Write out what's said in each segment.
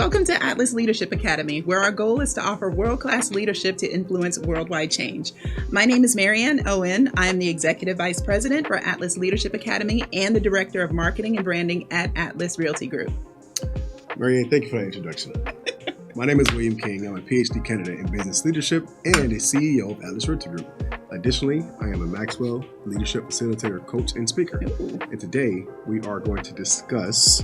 Welcome to Atlas Leadership Academy, where our goal is to offer world-class leadership to influence worldwide change. My name is Marianne Owen. I am the Executive Vice President for Atlas Leadership Academy and the Director of Marketing and Branding at Atlas Realty Group. Marianne, thank you for that introduction. My name is William King. I'm a PhD candidate in business leadership and a CEO of Atlas Realty Group. Additionally, I am a Maxwell Leadership Facilitator, Coach, and Speaker. And today we are going to discuss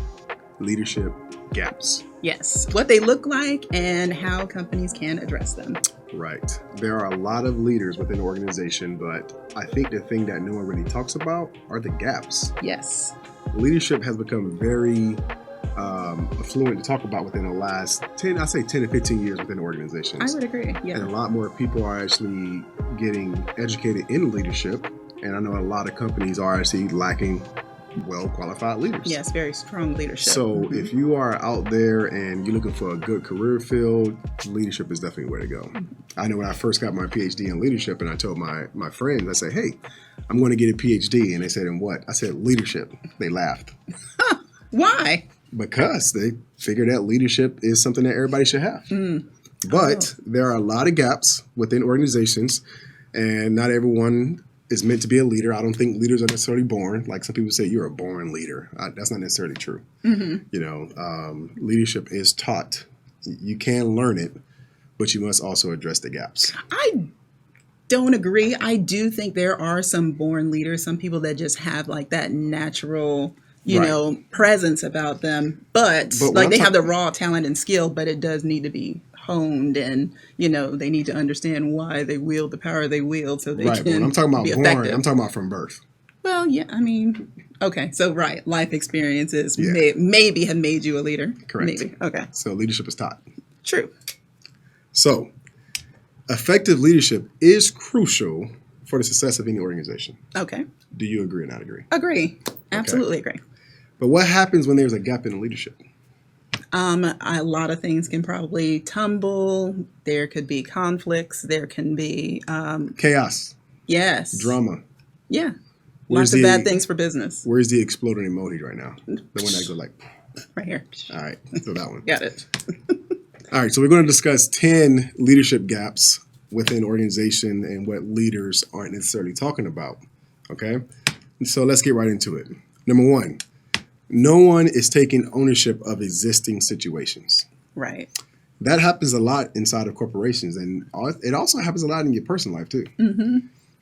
leadership gaps. Yes, what they look like and how companies can address them. Right. There are a lot of leaders within an organization, but I think the thing that no one really talks about are the gaps. Yes. Leadership has become very affluent to talk about within the last 10 to 15 years within organizations. I would agree, yeah. And a lot more people are actually getting educated in leadership. And I know a lot of companies are actually lacking well-qualified leaders. Yes, very strong leadership. So if you are out there and you're looking for a good career field, leadership is definitely where to go. I know when I first got my PhD in leadership and I told my friends, I said, hey, I'm going to get a PhD. And they said, in what? I said, leadership. They laughed. Huh. Why? Because they figure that leadership is something that everybody should have. But there are a lot of gaps within organizations, and not everyone is meant to be a leader. I don't think leaders are necessarily born. Like some people say, you're a born leader. That's not necessarily true. Leadership is taught. You can learn it, but you must also address the gaps. I don't agree. I do think there are some born leaders, some people that just have like that natural presence about them, but like they have the raw talent and skill, but it does need to be honed, and they need to understand why they wield the power they wield so they can when I'm talking about be born, effective. I'm talking about from birth. Well, yeah, I mean, okay, so life experiences maybe have made you a leader. Correct. Maybe. Okay. So leadership is taught. True. So effective leadership is crucial for the success of any organization. Okay. Do you agree or not agree? Agree. Absolutely agree. But what happens when there's a gap in leadership? A lot of things can probably tumble. There could be conflicts. There can be chaos. Yes. Drama. Yeah. Lots of bad things for business. Where's the exploding emoji right now? The one that goes like... Right here. All right. So that one. Got it. All right. So we're going to discuss 10 leadership gaps within an organization and what leaders aren't necessarily talking about. Okay. So let's get right into it. Number one. No one is taking ownership of existing situations. Right. That happens a lot inside of corporations, and it also happens a lot in your personal life too,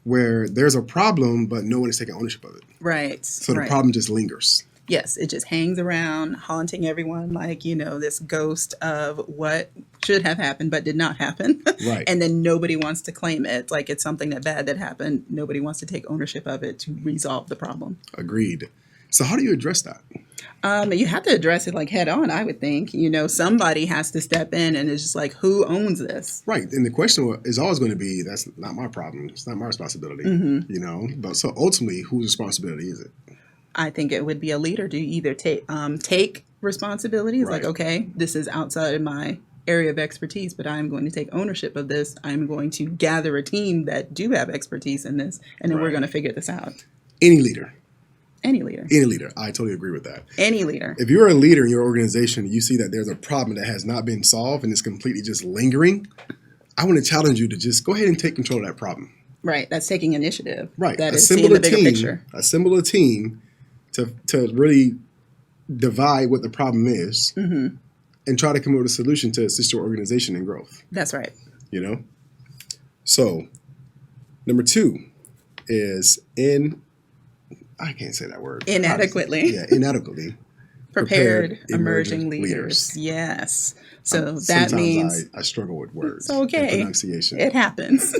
where there's a problem, but no one is taking ownership of it. Right. So the problem just lingers. Yes, it just hangs around, haunting everyone like, this ghost of what should have happened but did not happen. Right. And then nobody wants to claim it. Like it's something bad that happened. Nobody wants to take ownership of it to resolve the problem. Agreed. So how do you address that? You have to address it like head on, I would think. Somebody has to step in and it's just like, who owns this? Right. And the question is always going to be, that's not my problem. It's not my responsibility. But so ultimately, whose responsibility is it? I think it would be a leader to either take responsibilities, like, okay, this is outside of my area of expertise, but I'm going to take ownership of this. I'm going to gather a team that do have expertise in this, and then we're going to figure this out. Any leader. Any leader. Any leader. I totally agree with that. Any leader. If you're a leader in your organization, you see that there's a problem that has not been solved and is completely just lingering, I want to challenge you to just go ahead and take control of that problem. Right. That's taking initiative. Right. That is seeing the bigger picture. Assemble a team to really divide what the problem is and try to come up with a solution to assist your organization in growth. That's right. So, number 2 is I can't say that word. Inadequately. Inadequately. Prepared emerging leaders. Yes. So that means... I struggle with words. It's okay. And pronunciation. It happens.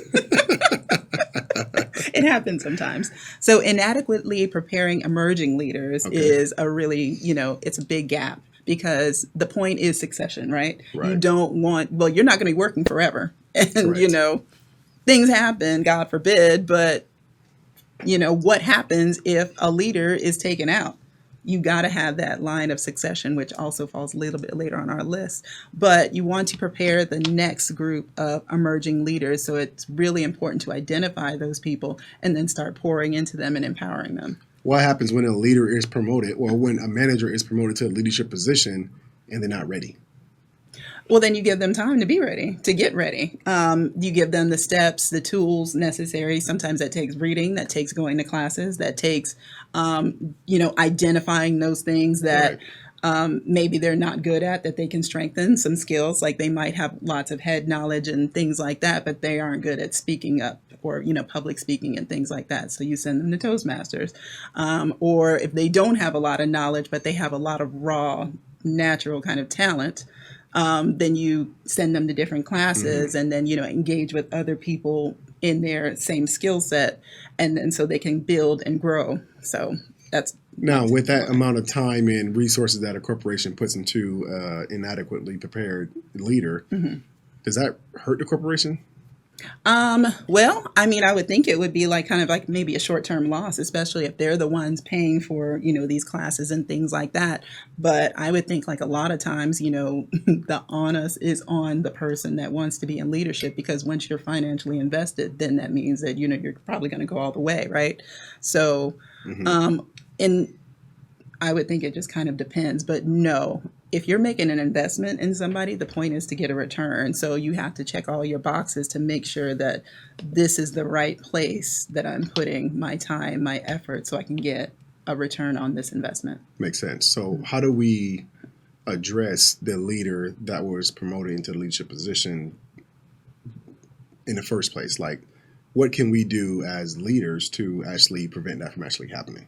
It happens sometimes. So inadequately preparing emerging leaders is a really, it's a big gap because the point is succession, right? You don't want... Well, you're not going to be working forever. And, things happen, God forbid, but... what happens if a leader is taken out? You got to have that line of succession, which also falls a little bit later on our list. But you want to prepare the next group of emerging leaders. So it's really important to identify those people and then start pouring into them and empowering them. What happens when a leader is promoted, or when a manager is promoted to a leadership position and they're not ready? Well, then you give them time to be ready, to get ready. You give them the steps, the tools necessary. Sometimes that takes reading, that takes going to classes, that takes, identifying those things that Right. maybe they're not good at, that they can strengthen some skills. Like they might have lots of head knowledge and things like that, but they aren't good at speaking up or, public speaking and things like that. So you send them to Toastmasters. Or if they don't have a lot of knowledge, but they have a lot of raw, natural kind of talent, then you send them to different classes and then, engage with other people in their same skill set. And then so they can build and grow. So that's Now, with that amount of time and resources that a corporation puts into inadequately prepared leader, does that hurt the corporation? Well, I mean, I would think it would be like kind of like maybe a short-term loss, especially if they're the ones paying for, these classes and things like that. But I would think like a lot of times, the onus is on the person that wants to be in leadership because once you're financially invested, then that means that, you're probably going to go all the way, right? So, and I would think it just kind of depends, but no, if you're making an investment in somebody, the point is to get a return. So you have to check all your boxes to make sure that this is the right place that I'm putting my time, my effort, so I can get a return on this investment. Makes sense. So, how do we address the leader that was promoted into the leadership position in the first place? Like, what can we do as leaders to actually prevent that from actually happening?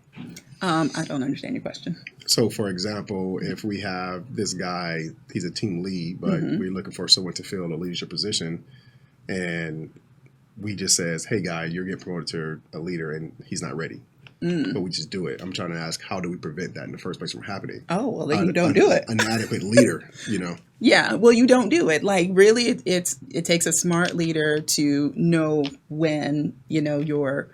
I don't understand your question. So, for example, if we have this guy, he's a team lead, but we're looking for someone to fill a leadership position, and we just says, "Hey, guy, you're getting promoted to a leader," and he's not ready, but we just do it. I'm trying to ask, how do we prevent that in the first place from happening? Oh, well, then you don't do it. An inadequate leader, Yeah, well, you don't do it. Like, really, it takes a smart leader to know when, your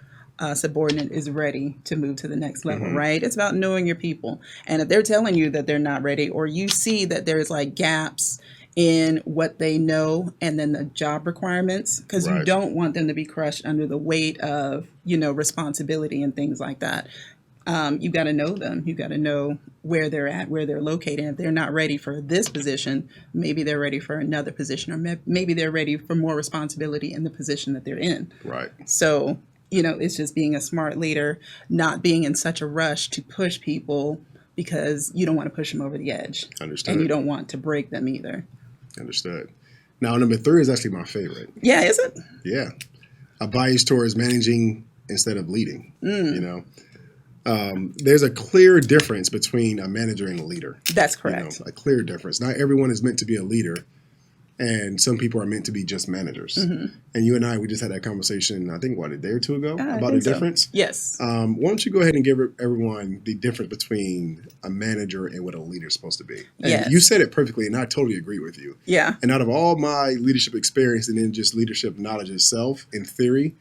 subordinate is ready to move to the next level, right? It's about knowing your people. And if they're telling you that they're not ready, or you see that there's like gaps in what they know and then the job requirements, because you Right. don't want them to be crushed under the weight of, responsibility and things like that. You got to know them. You got to know where they're at, where they're located. And if they're not ready for this position, maybe they're ready for another position, or maybe they're ready for more responsibility in the position that they're in. Right. So, it's just being a smart leader, not being in such a rush to push people because you don't want to push them over the edge. Understood. And you don't want to break them either. Understood. Now, number 3 is actually my favorite. Yeah, is it? Yeah. A bias towards managing instead of leading. There's a clear difference between a manager and a leader. That's correct. A clear difference. Not everyone is meant to be a leader, and some people are meant to be just managers. And you and I, we just had that conversation, I think, a day or two ago about the difference. So. Yes. Why don't you go ahead and give everyone the difference between a manager and what a leader is supposed to be? And Yes. you said it perfectly, and I totally agree with you. Yeah. And out of all my leadership experience and then just leadership knowledge itself in theory,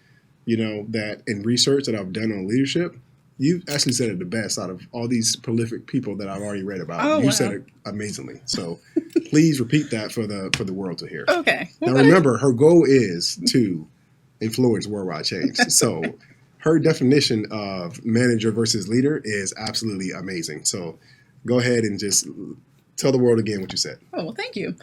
that in research that I've done on leadership, you actually said it the best out of all these prolific people that I've already read about. Oh, You wow. said it amazingly. So please repeat that for the world to hear. Okay. Now remember, her goal is to influence worldwide change. So her definition of manager versus leader is absolutely amazing. So go ahead and just tell the world again what you said. Oh, well, thank you.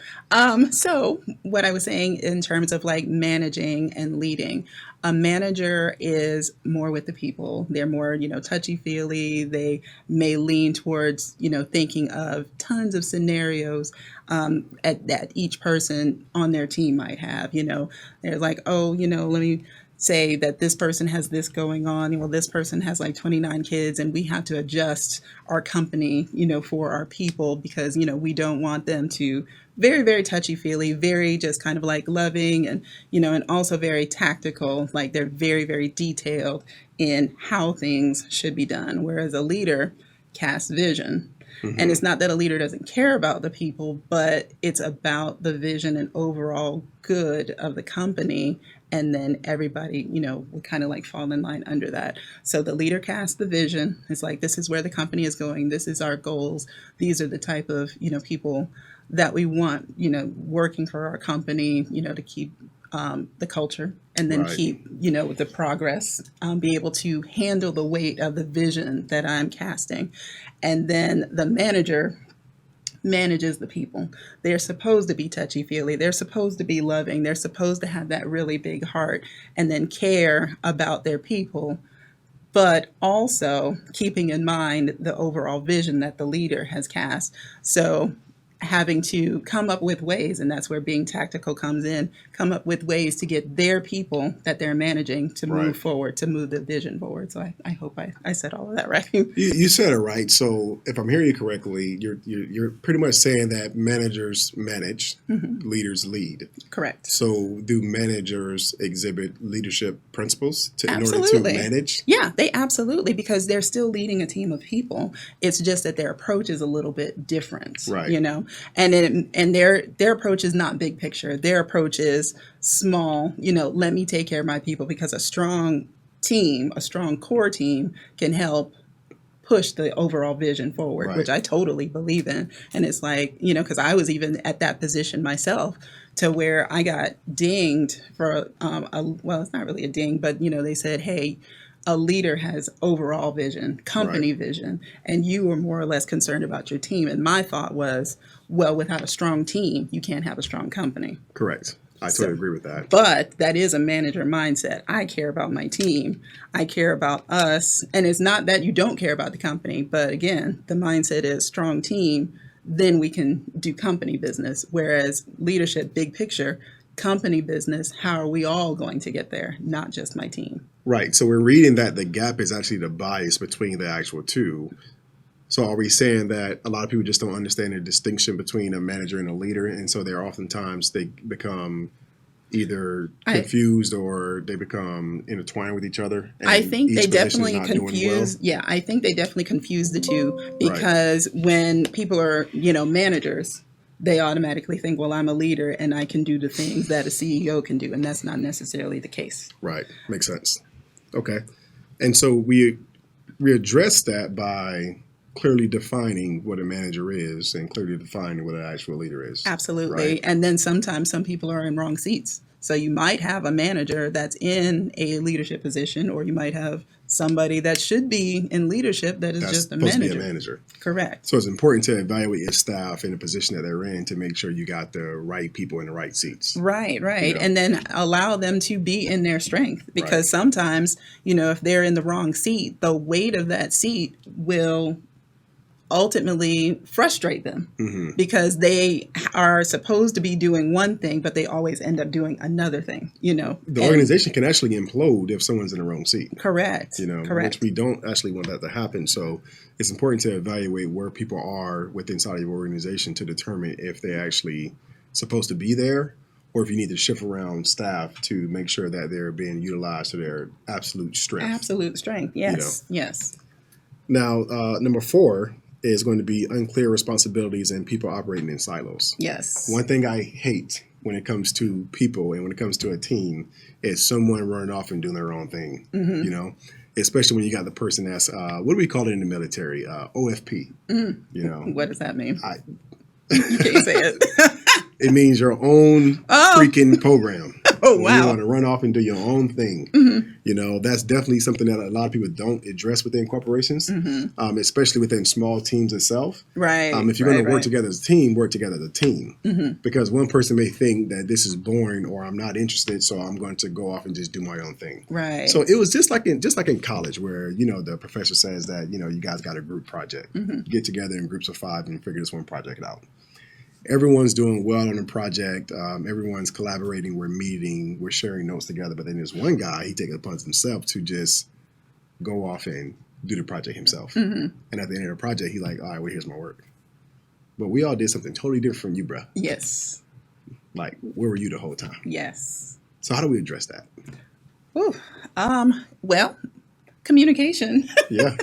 So what I was saying in terms of like managing and leading, a manager is more with the people. They're more, touchy-feely. They may lean towards, thinking of tons of scenarios that each person on their team might have. They're like, oh, let me say that this person has this going on. Well, this person has like 29 kids and we have to adjust our company, for our people because, we don't want them to very, very touchy-feely, very just kind of like loving and, and also very tactical. Like they're very, very detailed in how things should be done. Whereas a leader casts vision. And it's not that a leader doesn't care about the people, but it's about the vision and overall good of the company. And then everybody, will kind of like fall in line under that. So the leader casts the vision. It's like, this is where the company is going. This is our goals. These are the type of, people that we want, working for our company, to keep the culture and then Right. keep, the progress, be able to handle the weight of the vision that I'm casting. And then the manager manages the people. They're supposed to be touchy-feely. They're supposed to be loving. They're supposed to have that really big heart and then care about their people, but also keeping in mind the overall vision that the leader has cast. So having to come up with ways, and that's where being tactical comes in, come up with ways to get their people that they're managing to move forward, to move the vision forward. So I hope I said all of that right. You said it right. So if I'm hearing you correctly, you're pretty much saying that managers manage, leaders lead. Correct. So do managers exhibit leadership principles in order to manage? Yeah, they absolutely, because they're still leading a team of people. It's just that their approach is a little bit different, right? You know, and their approach is not big picture. Their approach is small. You know, let me take care of my people, because a strong team, a strong core team, can help push the overall vision forward, which I totally believe in. And it's like, you know, because I was even at that position myself, to where I got dinged for well, it's not really a ding, but you know, they said, hey, a leader has overall vision, company vision, and you were more or less concerned about your team. And my thought was, well, without a strong team, you can't have a strong company. Correct. I totally agree with that. But that is a manager mindset. I care about my team. I care about us. And it's not that you don't care about the company, but again, the mindset is strong team, then we can do company business. Whereas leadership, big picture, company business, how are we all going to get there? Not just my team. Right. So we're reading that the gap is actually the bias between the actual two. So are we saying that a lot of people just don't understand the distinction between a manager and a leader, and so they're oftentimes they become either confused or they become intertwined with each other? I think they definitely confuse. Yeah, I think they definitely confuse the two, because when people are, you know, managers, they automatically think, well, I'm a leader and I can do the things that a CEO can do, and that's not necessarily the case. Right. Makes sense. Okay. And so we address that by clearly defining what a manager is and clearly defining what an actual leader is. Absolutely. Right? And then sometimes some people are in wrong seats. So you might have a manager that's in a leadership position, or you might have somebody that should be in leadership that is just a manager. To be a manager. Correct. So it's important to evaluate your staff in the position that they're in to make sure you got the right people in the right seats. Right, right. You know? And then allow them to be in their strength, because sometimes, you know, if they're in the wrong seat, the weight of that seat will ultimately frustrate them, because they are supposed to be doing one thing, but they always end up doing another thing, you know. The organization can actually implode if someone's in the wrong seat. Correct. You know, which we don't actually want that to happen. So it's important to evaluate where people are within inside of your organization to determine if they're actually supposed to be there, or if you need to shift around staff to make sure that they're being utilized to their absolute strength. Absolute strength. Yes. You know? Yes. Now, number 4 is going to be unclear responsibilities and people operating in silos. Yes. One thing I hate when it comes to people and when it comes to a team is someone running off and doing their own thing, you know, especially when you got the person that's, what do we call it in the military? OFP, you know. What does that mean? You can't say it. It means your own freaking program. Oh, wow. You want to run off and do your own thing. You know, that's definitely something that a lot of people don't address within corporations, especially within small teams itself. Right. If you're going to work together as a team, work together as a team. Because one person may think that this is boring or I'm not interested, so I'm going to go off and just do my own thing. Right. So it was just like in college where, you know, the professor says that, you know, you guys got a group project. Get together in groups of 5 and figure this one project out. Everyone's doing well on the project. Everyone's collaborating. We're meeting. We're sharing notes together. But then there's one guy, he takes it upon himself to just go off and do the project himself. And at the end of the project, he's like, all right, well, here's my work. But we all did something totally different from you, bro. Yes. Like, where were you the whole time? Yes. So how do we address that? Ooh, well, communication. Yeah.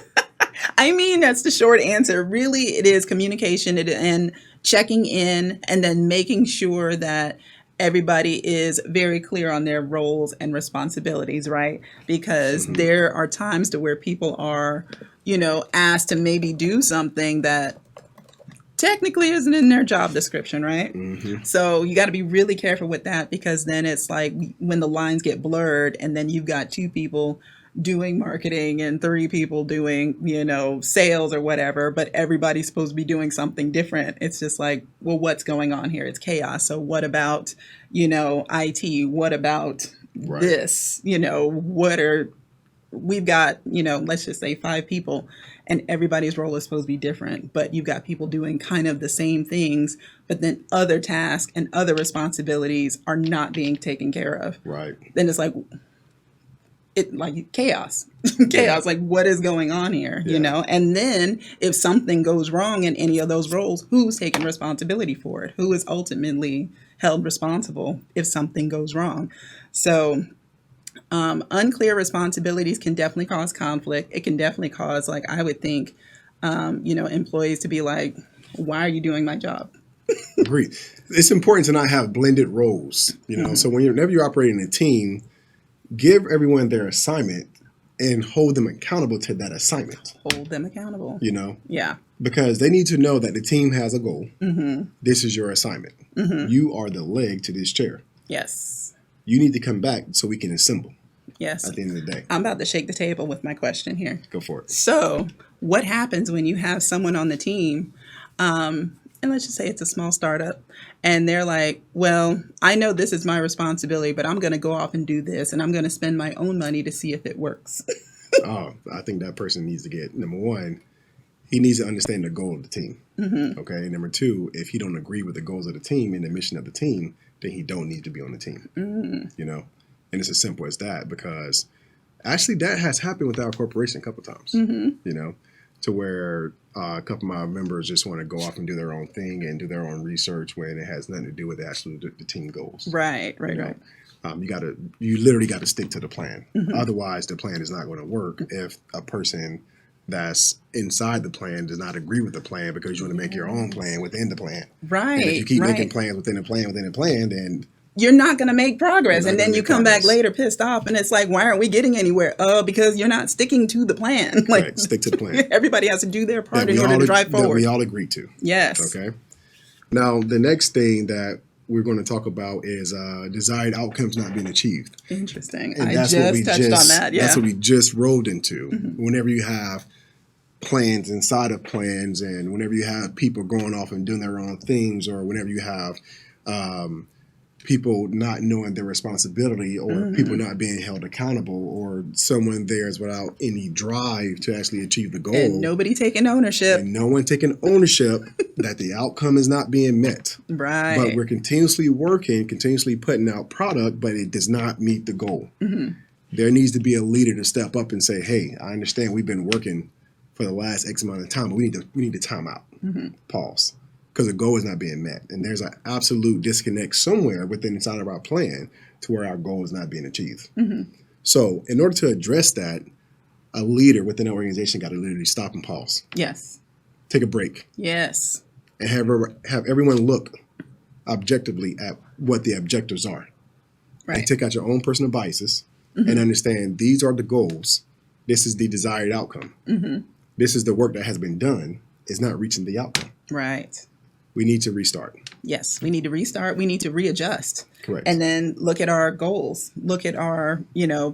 I mean, that's the short answer. Really, it is communication and checking in, and then making sure that everybody is very clear on their roles and responsibilities, right? Because there are times to where people are, you know, asked to maybe do something that technically isn't in their job description, right? So you got to be really careful with that, because then it's like when the lines get blurred and then you've got 2 people doing marketing and 3 people doing, sales or whatever, but everybody's supposed to be doing something different. It's just like, well, what's going on here? It's chaos. So what about, IT? What about this? We've got, let's just say 5 people and everybody's role is supposed to be different, but you've got people doing kind of the same things, but then other tasks and other responsibilities are not being taken care of. Right. Then it's like, chaos. Chaos. Like, what is going on here? And then if something goes wrong in any of those roles, who's taking responsibility for it? Who is ultimately held responsible if something goes wrong? So unclear responsibilities can definitely cause conflict. It can definitely cause, like, I would think, employees to be like, why are you doing my job? Agreed. It's important to not have blended roles, So whenever you're operating a team, give everyone their assignment and hold them accountable to that assignment. Hold them accountable. Yeah. Because they need to know that the team has a goal. Mm-hmm. This is your assignment. Mm-hmm. You are the leg to this chair. Yes. You need to come back so we can assemble. Yes. At the end of the day. I'm about to shake the table with my question here. Go for it. So what happens when you have someone on the team, and let's just say it's a small startup, and they're like, well, I know this is my responsibility, but I'm going to go off and do this, and I'm going to spend my own money to see if it works. I think that person needs to get, number one, he needs to understand the goal of the team. Mm-hmm. Okay. Number two, if he don't agree with the goals of the team and the mission of the team, then he don't need to be on the team. Mm-hmm. And it's as simple as that, because actually that has happened with our corporation a couple of times, Mm-hmm. To where a couple of my members just want to go off and do their own thing and do their own research when it has nothing to do with actually the team goals. Right. You literally got to stick to the plan. Mm-hmm. Otherwise, the plan is not going to work if a person that's inside the plan does not agree with the plan, because you want to make your own plan within the plan. Right. And if you keep making plans within the plan, then you're not going to make progress. And then you come back later pissed off and it's like, why aren't we getting anywhere? Because you're not sticking to the plan. Like, right. Stick to the plan. Everybody has to do their part in order to drive forward. That we all agree to. Yes. Okay. Now, the next thing that we're going to talk about is desired outcomes not being achieved. Interesting. And I just touched on that. Yeah. That's what we just rolled into. Mm-hmm. Whenever you have plans inside of plans, and whenever you have people going off and doing their own things, or whenever you have people not knowing their responsibility, or people not being held accountable, or someone there's without any drive to actually achieve the goal. And nobody taking ownership. And no one taking ownership that the outcome is not being met. Right. But we're continuously working, continuously putting out product, but it does not meet the goal. Mm-hmm. There needs to be a leader to step up and say, hey, I understand we've been working for the last X amount of time, but we need to time out. Mm-hmm. Pause. Because the goal is not being met. And there's an absolute disconnect somewhere within inside of our plan to where our goal is not being achieved. Mm-hmm. So in order to address that, a leader within an organization got to literally stop and pause. Yes. Take a break. Yes. And have everyone look objectively at what the objectives are. Right. And take out your own personal biases and understand these are the goals. This is the desired outcome. Mm-hmm. This is the work that has been done. It's not reaching the outcome. Right. We need to restart. Yes, we need to restart. We need to readjust. Correct. And then look at our goals. Look at our,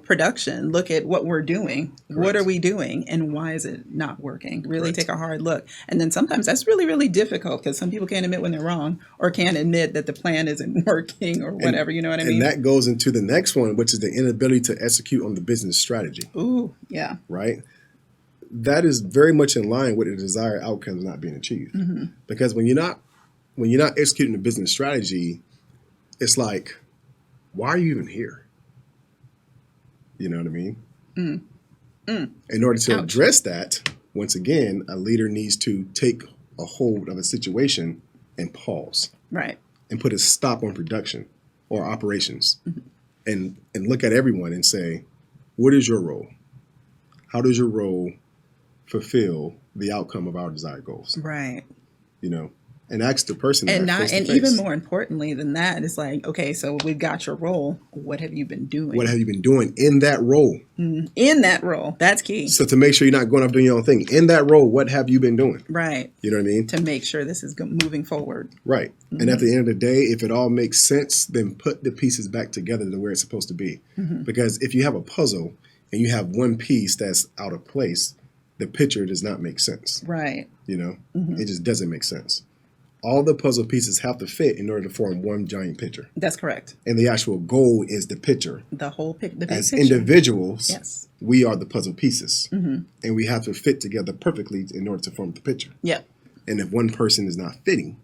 production. Look at what we're doing. Correct. What are we doing? And why is it not working? Really Correct. Take a hard look. And then sometimes that's really, really difficult, because some people can't admit when they're wrong, or can't admit that the plan isn't working, or whatever. You know what I mean? And that goes into the next one, which is the inability to execute on the business strategy. Ooh, yeah. Right? That is very much in line with the desired outcomes not being achieved. Mm-hmm. Because when you're not executing the business strategy, it's like, why are you even here? You know what I mean? Mm. Mm. In order to address that, once again, a leader needs to take a hold of a situation and pause. Right. And put a stop on production or operations. Mm-hmm. And look at everyone and say, what is your role? How does your role fulfill the outcome of our desired goals? Right. And ask the person. And even more importantly than that, it's like, okay, so we've got your role. What have you been doing? What have you been doing in that role? In that role. That's key. So to make sure you're not going off doing your own thing. In that role, what have you been doing? Right. You know what I mean? To make sure this is moving forward. Right. Mm-hmm. And at the end of the day, if it all makes sense, then put the pieces back together to where it's supposed to be. Mm-hmm. Because if you have a puzzle and you have one piece that's out of place, the picture does not make sense. Right. It just doesn't make sense. All the puzzle pieces have to fit in order to form one giant picture. That's correct. And the actual goal is the picture. The whole the big As picture. individuals, Yes. we are the puzzle pieces. And we have to fit together perfectly in order to form the picture. Yep. And if one person is not fitting,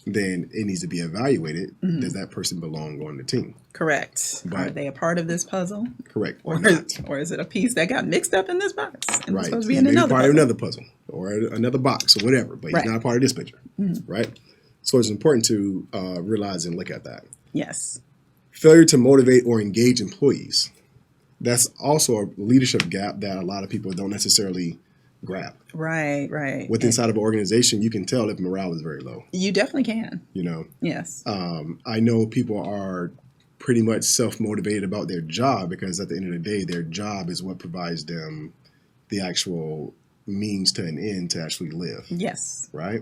then it needs to be evaluated. Does that person belong on the team? Correct. Are But- they a part of this puzzle? Correct. Or, not. or is it a piece that got mixed up in this box and Right. it's supposed to be He's in maybe another part puzzle? of another puzzle or another box or whatever, but Right. he's not a part of this picture. Right? So it's important to realize and look at that. Yes. Failure to motivate or engage employees. That's also a leadership gap that a lot of people don't necessarily grab. Right, right. With inside of an organization, you can tell if morale is very low. You definitely can. Yes. I know people are pretty much self-motivated about their job because at the end of the day, their job is what provides them the actual means to an end to actually live, Yes. right?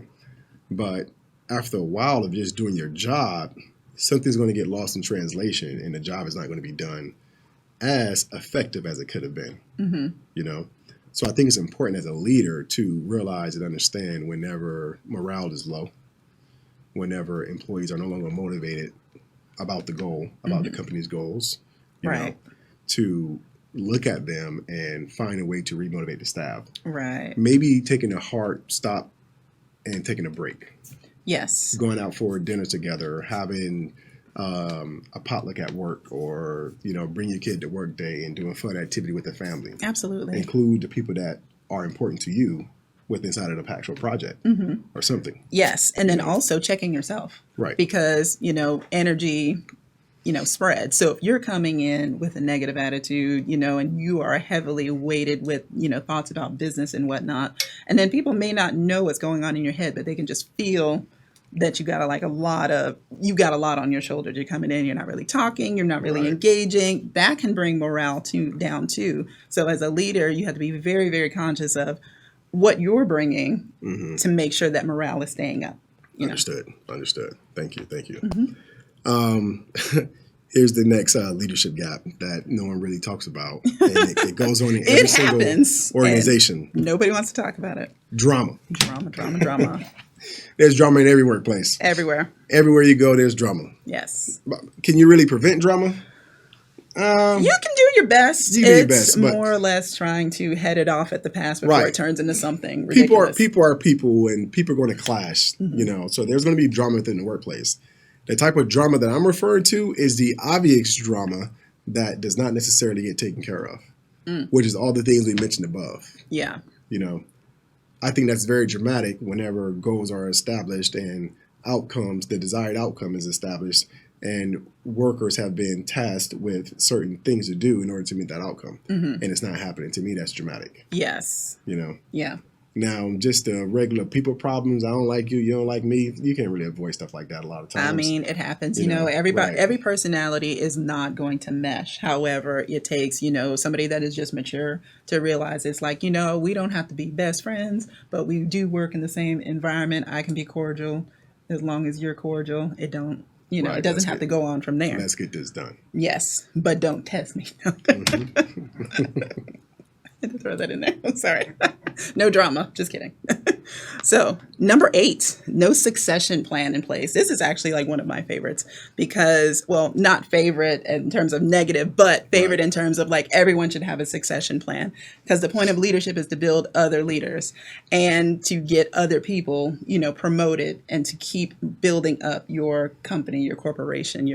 But after a while of just doing your job, something's going to get lost in translation and the job is not going to be done as effective as it could have been, So I think it's important as a leader to realize and understand whenever morale is low, whenever employees are no longer motivated about the goal, about the company's goals, Right. to look at them and find a way to remotivate the staff. Right. Maybe taking a hard stop and taking a break, Yes. going out for dinner together, having a potluck at work, or bring your kid to work day and doing fun activity with the family. Absolutely. Include the people that are important to you with inside of the actual project or something. Yes. And then also checking yourself. Right. Because, energy, spreads. So if you're coming in with a negative attitude, and you are heavily weighted with, thoughts about business and whatnot, and then people may not know what's going on in your head, but they can just feel that you got a lot on your shoulders. You're coming in, you're not really talking, you're not really Right. engaging. That can bring morale down too. So as a leader, you have to be very, very conscious of what you're bringing to make sure that morale is staying up. Understood. Thank you. Here's the next leadership gap that no one really talks about. And it goes on in every It single happens, organization. Nobody wants to talk about it. Drama. Drama. There's drama in every workplace. Everywhere. Everywhere you go, there's drama. Yes. But can you really prevent drama? You can do your best. You do your It's best, but- more or less trying to head it off at the pass before Right. it turns into something People ridiculous. are people, and people are going to clash. So there's going to be drama within the workplace. The type of drama that I'm referring to is the obvious drama that does not necessarily get taken care of, which is all the things we mentioned above. Yeah. I think that's very dramatic whenever goals are established and the desired outcome is established, and workers have been tasked with certain things to do in order to meet that outcome. And it's not happening. To me, that's dramatic. Yes. Yeah. Now, just the regular people problems, I don't like you, you don't like me, you can't really avoid stuff like that a lot of times. I mean, it happens. Right. Every personality is not going to mesh. However, it takes, somebody that is just mature to realize it's like, we don't have to be best friends, but we do work in the same environment. I can be cordial as long as you're cordial. It don't, Right, it doesn't have to go on from there. Let's get this done. Yes, but don't test me. I had to throw that in there. I'm sorry. No drama. Just kidding. So, number 8, no succession plan in place. This is actually like one of my favorites because, well, not favorite in terms of negative, but favorite in terms of like everyone should have a succession plan, because the point of leadership is to build other leaders and to get other people, promoted and to keep building up your company, your corporation,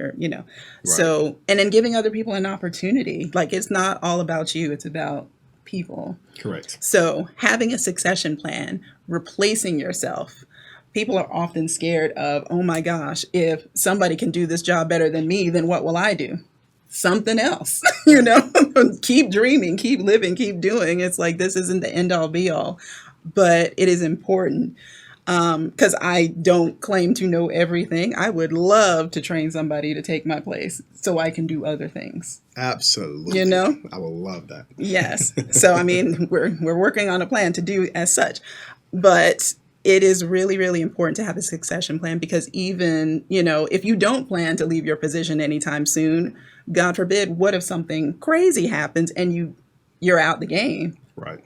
So, and then giving other people an opportunity. Like, it's not all about you. It's about people. Correct. So having a succession plan, replacing yourself. People are often scared of, oh my gosh, if somebody can do this job better than me, then what will I do? Something else, keep dreaming, keep living, keep doing. It's like, this isn't the end all be all, but it is important. Because I don't claim to know everything. I would love to train somebody to take my place so I can do other things. Absolutely. I would love that. Yes. So, I mean, we're working on a plan to do as such. But it is really, really important to have a succession plan, because even, if you don't plan to leave your position anytime soon, God forbid, what if something crazy happens and you you're out the game. Right.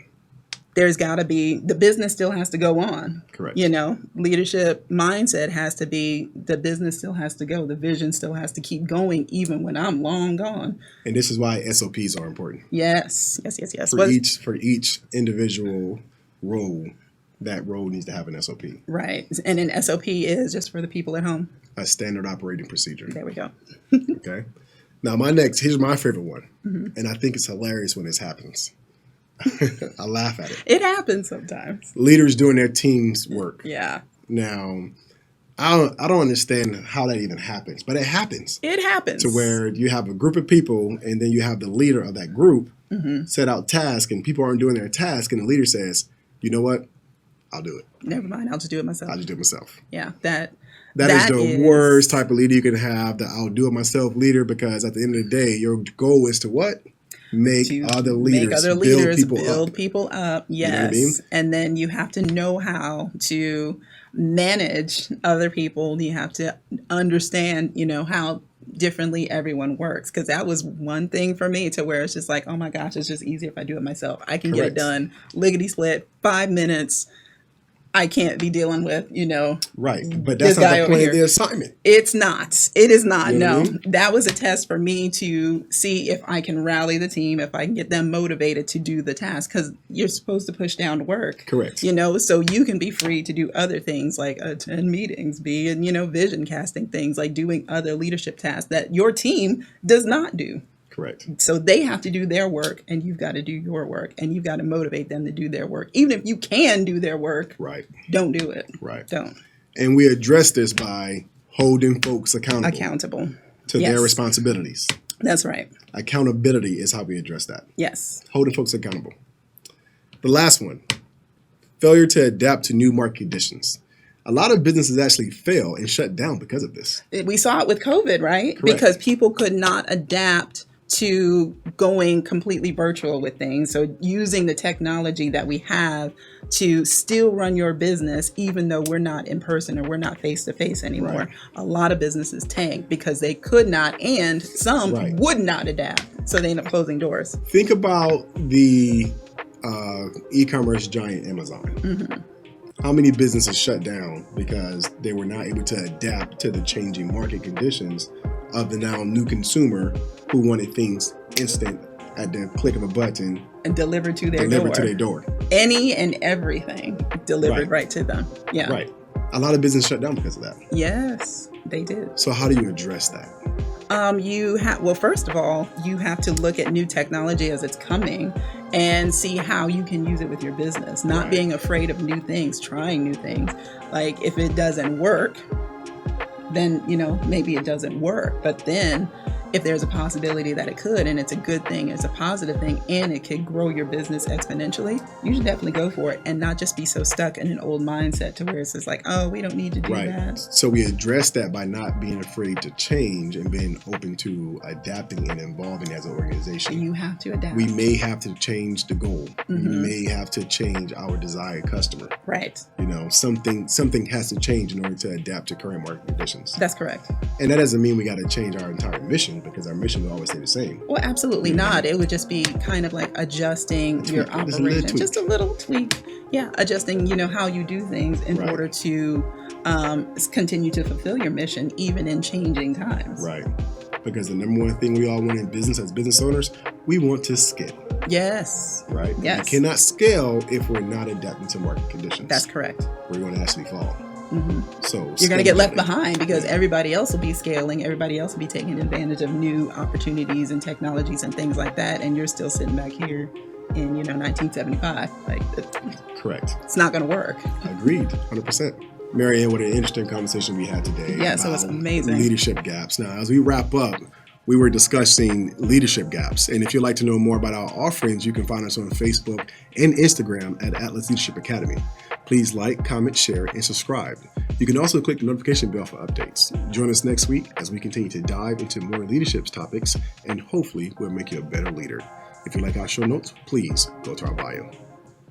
There's got to be, the business still has to go on. Correct. Leadership mindset has to be, the business still has to go. The vision still has to keep going even when I'm long gone. And this is why SOPs are important. Yes. For each individual role, that role needs to have an SOP. Right. And an SOP is, just for the people at home, a standard operating procedure. There we go. Okay. Now, here's my favorite one. Mm-hmm. And I think it's hilarious when this happens. I laugh at it. It happens sometimes. Leaders doing their team's work. Yeah. Now, I don't understand how that even happens, but it happens. It happens. To where you have a group of people and then you have the leader of that group set out tasks and people aren't doing their task and the leader says, you know what? I'll do it. Never mind. I'll just do it myself. Yeah. That is the worst type of leader you can have, the I'll do it myself leader, because at the end of the day, your goal is to what? Make other leaders build people up. Yes. You know what I mean? And then you have to know how to manage other people. You have to understand, how differently everyone works. Because that was one thing for me, to where it's just like, oh my gosh, it's just easier if I do it myself. I can get it done lickety split, 5 minutes. I can't be dealing with, Right. But that's not the point of the assignment. It's not. It is not. No. I mean? That was a test for me to see if I can rally the team, if I can get them motivated to do the task, because you're supposed to push down to work. Correct. So you can be free to do other things like attend meetings, be in, vision casting things, like doing other leadership tasks that your team does not do. Correct. So they have to do their work and you've got to do your work, and you've got to motivate them to do their work. Even if you can do their work, right? Don't do it. Right. Don't. And we address this by holding folks accountable to their responsibilities. That's right. Accountability is how we address that. Yes. Holding folks accountable. The last one, failure to adapt to new market conditions. A lot of businesses actually fail and shut down because of this. We saw it with COVID, right? Correct. Because people could not adapt to going completely virtual with things. So using the technology that we have to still run your business, even though we're not in person or we're not face to face anymore. Right. A lot of businesses tanked because they could not, and some would not adapt. So they end up closing doors. Think about the e-commerce giant Amazon. Mm-hmm. How many businesses shut down because they were not able to adapt to the changing market conditions of the now new consumer who wanted things instant at the click of a button and delivered to their door. Any and everything delivered right to them. Yeah. Right. A lot of business shut down because of that. Yes, they did. So how do you address that? First of all, you have to look at new technology as it's coming and see how you can use it with your business. Not being afraid of new things, trying new things. Like if it doesn't work, then, maybe it doesn't work. But then if there's a possibility that it could, and it's a good thing, it's a positive thing, and it could grow your business exponentially, you should definitely go for it and not just be so stuck in an old mindset to where it's just like, oh, we don't need to do that. So we address that by not being afraid to change and being open to adapting and evolving as an organization. You have to adapt. We may have to change the goal. Mm-hmm. We may have to change our desired customer. Right. Something has to change in order to adapt to current market conditions. That's correct. And that doesn't mean we got to change our entire mission, because our mission will always stay the same. Well, absolutely not. It would just be kind of like adjusting your operation. Just a little tweak. Yeah, adjusting, how you do things in order to continue to fulfill your mission, even in changing times. Right. Because the number one thing we all want in business as business owners, we want to scale. Yes. Right? Yes. We cannot scale if we're not adapting to market conditions. That's correct. We're going to actually fall. Mm-hmm. So you're going to get left behind because everybody else will be scaling. Everybody else will be taking advantage of new opportunities and technologies and things like that. And you're still sitting back here in, 1975. Correct. It's not going to work. Agreed. 100%. Mary Ann, what an interesting conversation we had today. Yeah, so it's amazing. Leadership gaps. Now, as we wrap up, we were discussing leadership gaps. And if you'd like to know more about our offerings, you can find us on Facebook and Instagram at Atlas Leadership Academy. Please like, comment, share, and subscribe. You can also click the notification bell for updates. Join us next week as we continue to dive into more leadership topics, and hopefully we'll make you a better leader. If you like our show notes, please go to our bio.